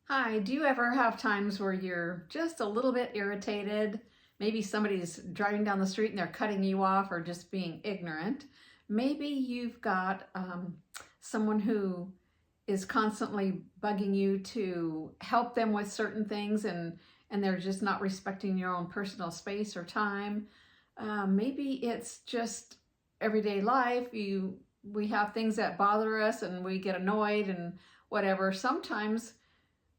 Hi, do you ever have times where you're just a little bit irritated? Maybe somebody's driving down the street and they're cutting you off or just being ignorant. Maybe you've got someone who is constantly bugging you to help them with certain things and they're just not respecting your own personal space or time. Maybe it's just everyday life. We have things that bother us and we get annoyed and whatever. Sometimes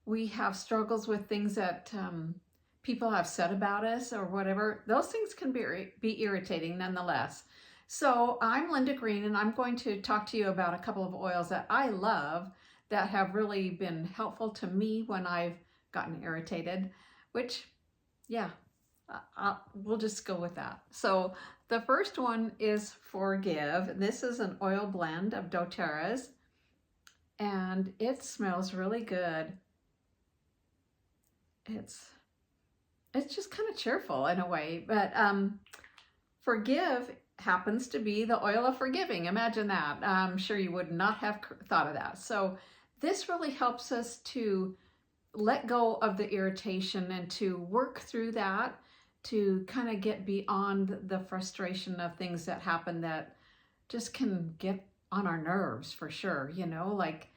we have struggles with things that people have said about us or whatever. Those things can be irritating nonetheless. So I'm Linda Green, and I'm going to talk to you about a couple of oils that I love that have really been helpful to me when I've gotten irritated, which, yeah, we'll just go with that. So the first one is Forgive. This is an oil blend of doTERRA's, and it smells really good. It's just kind of cheerful in a way, but Forgive happens to be the oil of forgiving. Imagine that. I'm sure you would not have thought of that. So this really helps us to let go of the irritation and to work through that, to kind of get beyond the frustration of things that happen that just can get on our nerves for sure. Like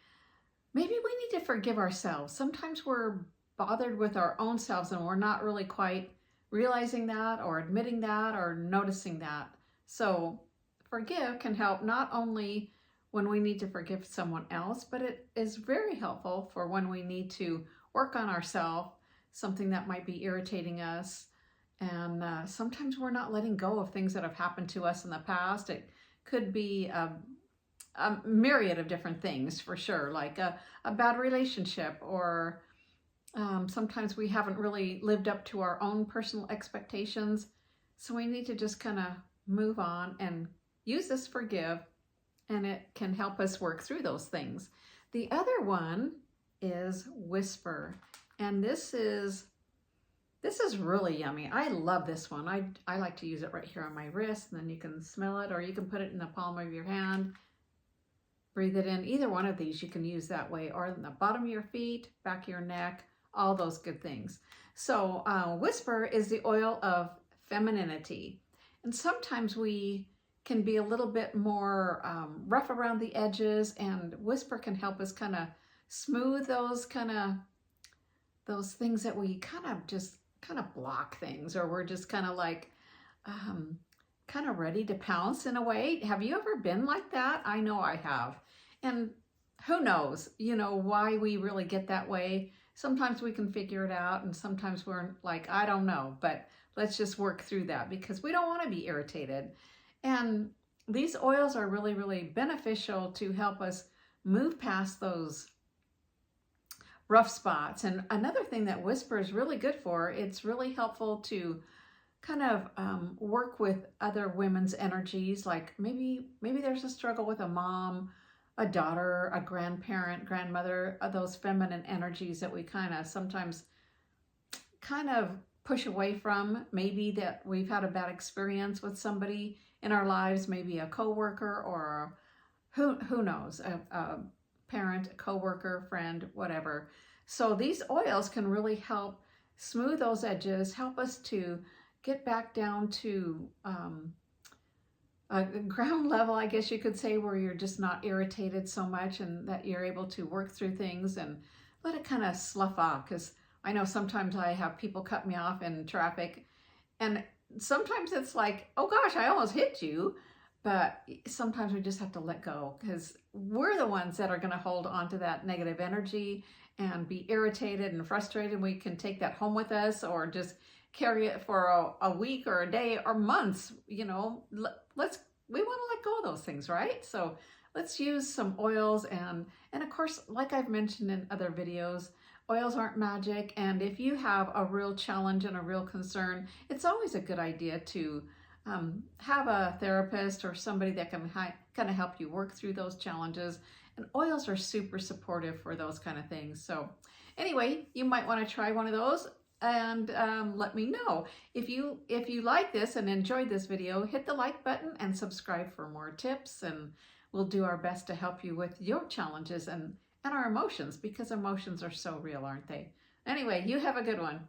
maybe we need to forgive ourselves. Sometimes we're bothered with our own selves and we're not really quite realizing that or admitting that or noticing that. So forgive can help not only when we need to forgive someone else, but it is very helpful for when we need to work on ourselves, something that might be irritating us. And sometimes we're not letting go of things that have happened to us in the past. It could be a myriad of different things for sure, like a bad relationship, or sometimes we haven't really lived up to our own personal expectations. So we need to just kind of move on and use this Forgive, and it can help us work through those things. The other one is Whisper, and this is really yummy. I love this one. I like to use it right here on my wrist, and then you can smell it, or you can put it in the palm of your hand. Breathe it in. Either one of these you can use that way, or in the bottom of your feet, back of your neck, all those good things. So Whisper is the oil of femininity. And sometimes we can be a little bit more rough around the edges, and Whisper can help us kind of smooth those things that we kind of block things, or we're just kind of like kind of ready to pounce in a way. Have you ever been like that? I know I have. And who knows, why we really get that way. Sometimes we can figure it out, and sometimes we're like, I don't know, but let's just work through that because we don't want to be irritated. And these oils are really, really beneficial to help us move past those rough spots. And another thing that Whisper is really good for, it's really helpful to kind of work with other women's energies. Like maybe there's a struggle with a mom, a daughter, a grandparent, grandmother, those feminine energies that we sometimes push away from. Maybe that we've had a bad experience with somebody in our lives, maybe a coworker, or who knows, a parent, a coworker, friend, whatever. So these oils can really help smooth those edges, help us to get back down to a ground level, I guess you could say, where you're just not irritated so much, and that you're able to work through things and let it kind of slough off. Because I know sometimes I have people cut me off in traffic, and sometimes it's like, oh gosh, I almost hit you. But sometimes we just have to let go, because we're the ones that are going to hold on to that negative energy and be irritated and frustrated. We can take that home with us, or just carry it for a week or a day or months. We want to let go of those things, right? So let's use some oils, and of course, like I've mentioned in other videos, oils aren't magic. And if you have a real challenge and a real concern, it's always a good idea to have a therapist or somebody that can kind of help you work through those challenges. And oils are super supportive for those kind of things. So anyway, you might want to try one of those, and let me know. If you like this and enjoyed this video, hit the like button and subscribe for more tips, and we'll do our best to help you with your challenges and and our emotions, because emotions are so real, aren't they? Anyway, you have a good one.